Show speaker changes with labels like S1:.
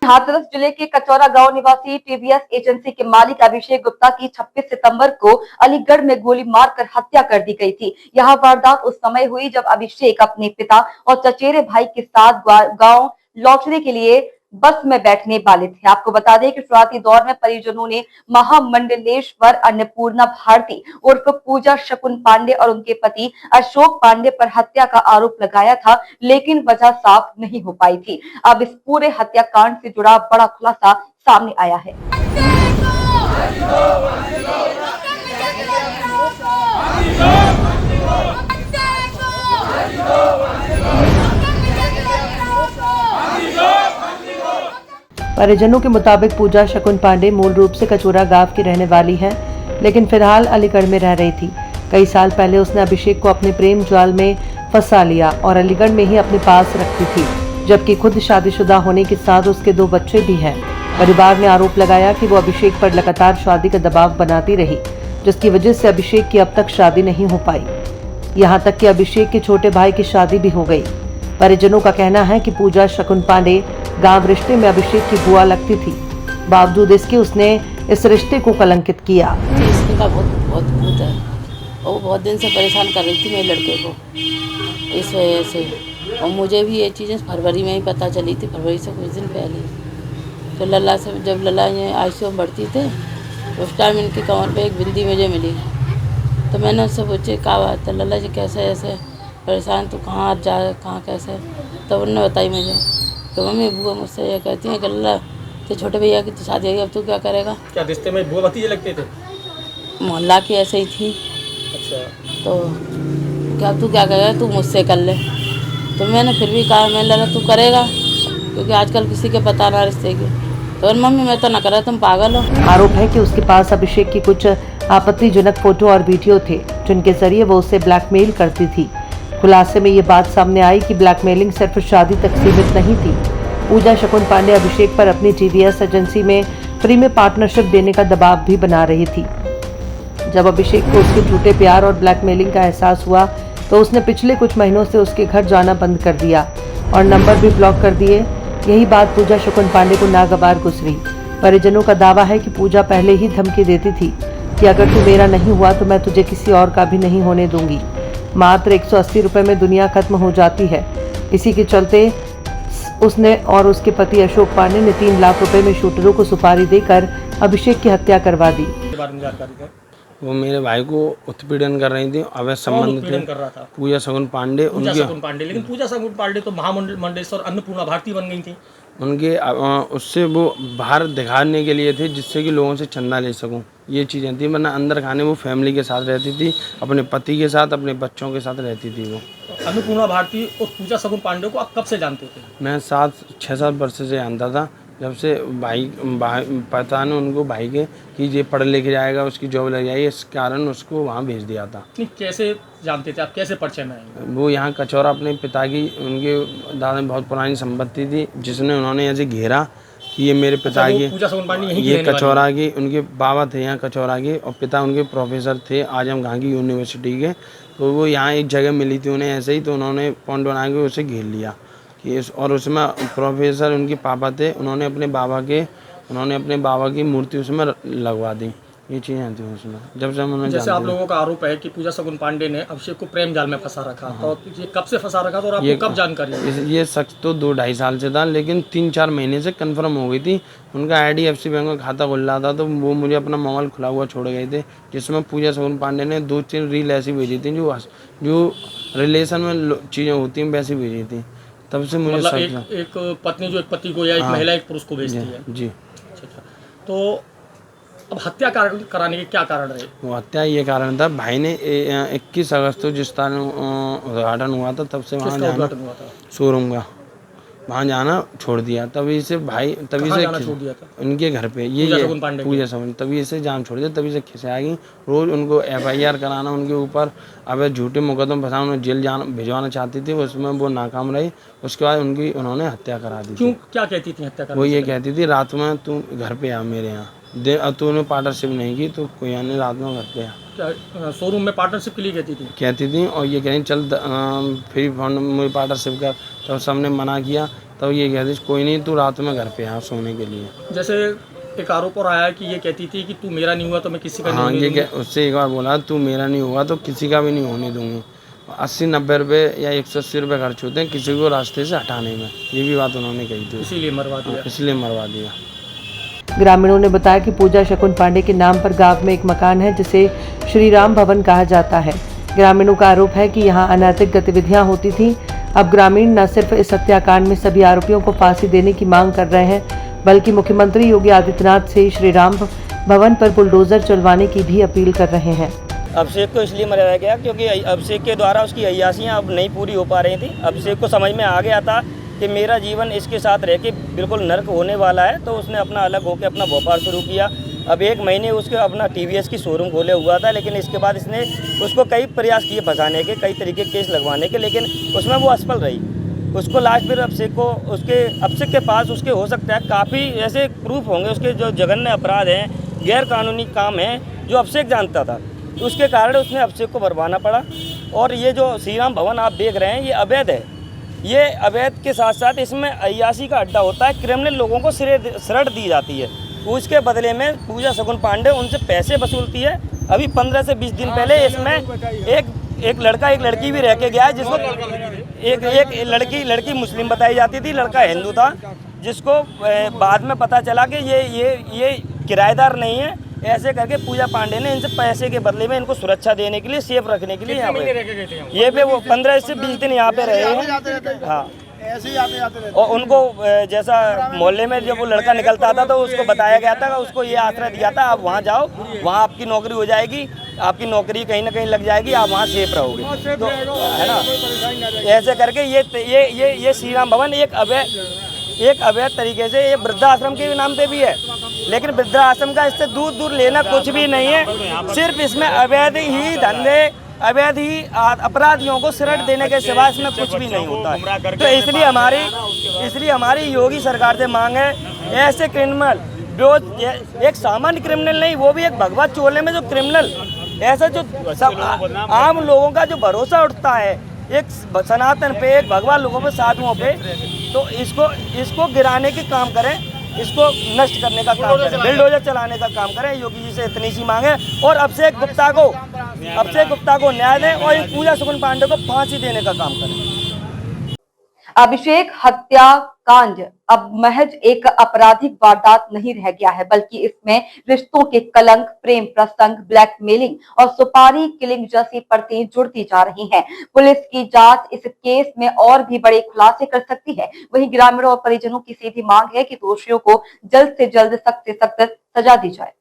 S1: हाथरस जिले के कचौरा गांव निवासी टीवीएस एजेंसी के मालिक अभिषेक गुप्ता की 26 सितंबर को अलीगढ़ में गोली मारकर हत्या कर दी गई थी। यह वारदात उस समय हुई जब अभिषेक अपने पिता और चचेरे भाई के साथ गांव लौटने के लिए बस में बैठने वाले थे। आपको बता दें कि शुरुआती दौर में परिजनों ने महामंडलेश्वर अन्नपूर्णा भारती उर्फ पूजा शकुन पांडे और उनके पति अशोक पांडे पर हत्या का आरोप लगाया था, लेकिन वजह साफ नहीं हो पाई थी। अब इस पूरे हत्याकांड से जुड़ा बड़ा खुलासा सामने आया है।
S2: परिजनों के मुताबिक पूजा शकुन पांडे मूल रूप से कचौरा गांव की रहने वाली है, लेकिन फिलहाल अलीगढ़ में रह रही थी। कई साल पहले उसने अभिषेक को अपने प्रेम जाल में फंसा लिया और अलीगढ़ में ही अपने पास रखती थी, जबकि खुद शादीशुदा होने के साथ उसके 2 बच्चे भी हैं। परिवार ने आरोप लगाया कि वो अभिषेक पर लगातार शादी का दबाव बनाती रही, जिसकी वजह से अभिषेक की अब तक शादी नहीं हो पाई। यहाँ तक कि अभिषेक के छोटे भाई की शादी भी हो गई। परिजनों का कहना है कि पूजा शकुन पांडे गांव रिश्ते में अभिषेक की बुआ लगती थी, बावजूद इसके उसने इस रिश्ते को कलंकित किया।
S3: इसका बहुत भूत है। वो बहुत दिन से परेशान कर रही थी मेरे लड़के को इस वजह से, और मुझे भी ये चीज़ें फरवरी में ही पता चली थी, फरवरी से कुछ दिन पहले। तो लल्ला से जब लल्ला ये आईसीयू में भर्ती थे, उस टाइम इनकी कमर पे एक बिंदी मुझे मिली। तो मैंने उससे पूछे क्या बात है लल्ला जी, कैसे ऐसे परेशान, तो कहाँ जा कहाँ कैसे। तब उन्होंने बताई मुझे। तो मम्मी बुआ मुझसे ये कहती हैं कि लल्ला तो छोटे भैया की तो शादी होगी, अब तू क्या करेगा।
S4: क्या रिश्ते में बुआ भतीजे लगते थे?
S3: मोहल्ला की ऐसे ही थी।
S4: अच्छा।
S3: तो क्या तू क्या करेगा, तू मुझसे कर ले। तो मैंने फिर भी कहा मैं लल्ला तू करेगा, क्योंकि आजकल किसी के पता ना रिश्ते की। तो मम्मी मैं तो ना करा, तुम पागल हो।
S2: आरोप है कि उसके पास अभिषेक की कुछ आपत्तिजनक फोटो और वीडियो थे, जिनके जरिए वो उसे ब्लैकमेल करती थी। खुलासे में ये बात सामने आई कि ब्लैकमेलिंग सिर्फ शादी तक सीमित नहीं थी। पूजा शकुन पांडे अभिषेक पर अपनी टीवीएस एजेंसी में फ्री में पार्टनरशिप देने का दबाव भी बना रही थी। जब अभिषेक को उसके झूठे प्यार और ब्लैकमेलिंग का एहसास हुआ, तो उसने पिछले कुछ महीनों से उसके घर जाना बंद कर दिया और नंबर भी ब्लॉक कर दिए। यही बात पूजा शकुन पांडे को नागवार गुजरी। परिजनों का दावा है कि पूजा पहले ही धमकी देती थी कि अगर तू मेरा नहीं हुआ तो मैं तुझे किसी और का भी नहीं होने दूंगी। मात्र 180 रुपए में दुनिया खत्म हो जाती है। इसी के चलते उसने और उसके पति अशोक पांडे ने 3 लाख रुपए में शूटरों को सुपारी देकर अभिषेक की हत्या करवा दी।
S5: वो मेरे भाई को उत्पीड़न कर रही थी, अवैध संबंध थे।
S4: कर रहा था
S5: पूजा शकुन पांडे,
S4: लेकिन पूजा शकुन पांडे तो महामंडलेश्वर अन्नपूर्णा भारती बन गई थी।
S5: उनके उससे वो बाहर दिखाने के लिए थे, जिससे कि लोगों से चंदा ले सकूं, ये चीज़ें थी। वरना अंदर खाने वो फैमिली के साथ रहती थी, अपने पति के साथ, अपने बच्चों के साथ रहती थी। वो
S4: अन्नपूर्णा भारती और पूजा शकुन पांडे को आप कब से जानते थे?
S5: मैं 6-7 वर्ष से जानता था, जब से भाई पता ने उनको भाई के कि ये पढ़ लिख जाएगा, उसकी जॉब लग जाएगी, इस कारण उसको वहाँ भेज दिया था।
S4: नहीं, कैसे जानते थे आप, कैसे परिचय में आए?
S5: वो यहाँ कचौरा अपने पिता की, उनके दादा में बहुत पुरानी संपत्ति थी, जिसने उन्होंने ऐसे घेरा कि ये मेरे पिता की,
S4: पूजा शकुन पांडे
S5: ये कचौरा की, उनके बाबा थे यहाँ कचौरा के, और पिता उनके प्रोफेसर थे आजम खां की यूनिवर्सिटी के। तो वो यहाँ एक जगह मिली थी उन्हें ऐसे ही, तो उन्होंने पॉइंट बना के उसे घेर लिया कि और उसमें प्रोफेसर उनके पापा थे, उन्होंने अपने बाबा की मूर्ति उसमें लगवा दी। ये चीज़ें थी उसमें। जब से उन्होंने,
S4: जैसे आप लोगों का आरोप है कि पूजा शकुन पांडे ने अभिषेक को प्रेम जाल में फंसा रखा, तो ये कब से फंसा रखा था और आपको कब जानकारी?
S5: ये शख्स तो 2-2.5 साल से था, लेकिन 3-4 महीने से कंफर्म हो गई थी। उनका IDFC बैंक में खाता खुल रहा था, तो वो मुझे अपना मोबाइल खुला हुआ छोड़ गए थे, जिसमें पूजा शकुन पांडे ने 2-3 रील ऐसी भेजी थी जो रिलेशन में चीज़ें होती हैं वैसी भेजी थी। तब से मुझे
S4: मतलब एक पत्नी जो एक पति को या एक महिला एक पुरुष को भेजती है।
S5: जी।
S4: अच्छा, तो अब हत्या कराने के क्या कारण रहे?
S5: वो हत्या ये कारण था, भाई ने 21 अगस्त को जिस तरह उद्घाटन हुआ था, तब से वहाँ जाना, शोरूम का वहाँ जाना छोड़ दिया। तभी से भाई छोड़ दिया था? उनके घर पे, ये पूजा शकुन, तभी से जान छोड़ दिया। तभी से खिसे आ गई। रोज़ उनको FIR कराना उनके ऊपर, अब झूठे मुकदमे फंसा, उन्हें जेल भिजवाना चाहती थी, उसमें वो नाकाम रही। उसके बाद उन्होंने हत्या करा दी।
S4: क्यों, क्या कहती थी हत्या कराने?
S5: वो ये कहती थी रात में तू घर पे आ मेरे यहाँ, तूने पार्टनरशिप नहीं की तो कोई आने रात में घर पे आ।
S4: क्या शोरूम में पार्टनरशिप के लिए कहती थी?
S5: और ये कहीं चल फ्री फंड में पार्टनरशिप कर, तो सबने मना किया तब ये कहती कोई नहीं, तू रात में घर पे आ सोने के लिए।
S4: जैसे एक आरोप और आया कि ये कहती थी कि तू मेरा नहीं हुआ तो मैं किसी का
S5: हाँ,
S4: नहीं
S5: ये
S4: होने
S5: उससे एक बार बोला तू मेरा नहीं हुआ तो किसी का भी नहीं होने दूंगी। 80-90 रुपये या 180 रुपये खर्च होते हैं किसी को रास्ते से हटाने में, ये भी बात उन्होंने कही थी।
S4: इसीलिए मरवा दिया।
S5: इसलिए मरवा दिया।
S2: ग्रामीणों ने बताया कि पूजा शकुन पांडे के नाम पर गांव में एक मकान है जिसे श्री राम भवन कहा जाता है। ग्रामीणों का आरोप है कि यहां अनैतिक गतिविधियां होती थीं। अब ग्रामीण न सिर्फ इस हत्याकांड में सभी आरोपियों को फांसी देने की मांग कर रहे हैं, बल्कि मुख्यमंत्री योगी आदित्यनाथ से श्री राम भवन पर बुलडोजर चलवाने की भी अपील कर रहे हैं।
S6: अभिषेक को इसलिए मरवाया गया क्योंकि अभिषेक के द्वारा उसकी अय्यासियाँ अब नहीं पूरी हो पा रही थी। अभिषेक को समझ में आ गया था कि मेरा जीवन इसके साथ रह के बिल्कुल नर्क होने वाला है, तो उसने अपना अलग होकर अपना व्यापार शुरू किया। अब 1 महीने उसके अपना TVS की शोरूम खोले हुआ था, लेकिन इसके बाद इसने उसको कई प्रयास किए फंसाने के, कई तरीके केस लगवाने के, लेकिन उसमें वो असफल रही। उसको लास्ट फिर अभिषेक के पास उसके हो सकता है काफ़ी ऐसे प्रूफ होंगे उसके जो जघन्य अपराध हैं, गैर कानूनी काम हैं जो अभिषेक जानता था। उसके कारण उसने अभिषेक को बरवाना पड़ा। और ये जो श्री राम भवन आप देख रहे हैं ये अवैध है। ये अवैध के साथ साथ इसमें अय्यासी का अड्डा होता है, क्रिमिनल लोगों को शरण दी जाती है। उसके बदले में पूजा शकुन पांडे उनसे पैसे वसूलती है। अभी 15 से 20 दिन पहले इसमें एक लड़का एक लड़की भी रह के गया है, जिसको एक लड़की मुस्लिम बताई जाती थी, लड़का हिंदू था, जिसको बाद में पता चला कि ये किराएदार नहीं है। ऐसे करके पूजा पांडे ने इनसे पैसे के बदले में इनको सुरक्षा देने के लिए, सेफ रखने के लिए यहाँ पे ये पे वो 15 से 20 दिन यहाँ पे रहे हैं। हाँ, और उनको जैसा मोहल्ले में जब वो लड़का निकलता था तो उसको बताया गया था, उसको ये आश्रय दिया था आप वहाँ जाओ, वहाँ आपकी नौकरी हो जाएगी, आपकी नौकरी कहीं ना कहीं लग जाएगी, आप वहाँ सेफ रहोगे, तो है ना। ऐसे करके ये श्री राम भवन एक अवैध तरीके से ये वृद्धाश्रम के नाम पे भी है, लेकिन वृद्धाश्रम का इससे दूर लेना कुछ भी नहीं है। सिर्फ इसमें अवैध ही धंधे, अवैध ही अपराधियों को शरण देने के सिवा इसमें कुछ भी नहीं होता है। तो इसलिए हमारी योगी सरकार से मांग है, ऐसे क्रिमिनल जो एक सामान्य क्रिमिनल नहीं, वो भी एक भगवा चोले में जो क्रिमिनल, ऐसा जो सब आम लोगों का जो भरोसा उठता है एक सनातन पे, एक भगवान लोगों पे, साधुओं पे, तो इसको गिराने के काम करें, इसको नष्ट करने का काम करें, बिल्डोजर चलाने का काम करें। योगी जी से इतनी सी मांग है। और अभिषेक गुप्ता को न्याय दें और पूजा शकुन पांडे को फांसी देने का काम करें।
S1: अभिषेक हत्याकांड अब महज एक आपराधिक वारदात नहीं रह गया है, बल्कि इसमें रिश्तों के कलंक, प्रेम प्रसंग, ब्लैकमेलिंग और सुपारी किलिंग जैसी परतें जुड़ती जा रही हैं। पुलिस की जांच इस केस में और भी बड़े खुलासे कर सकती है। वहीं ग्रामीणों और परिजनों की सीधी मांग है कि दोषियों को जल्द से जल्द सख्त से सख्त सजा दी जाए।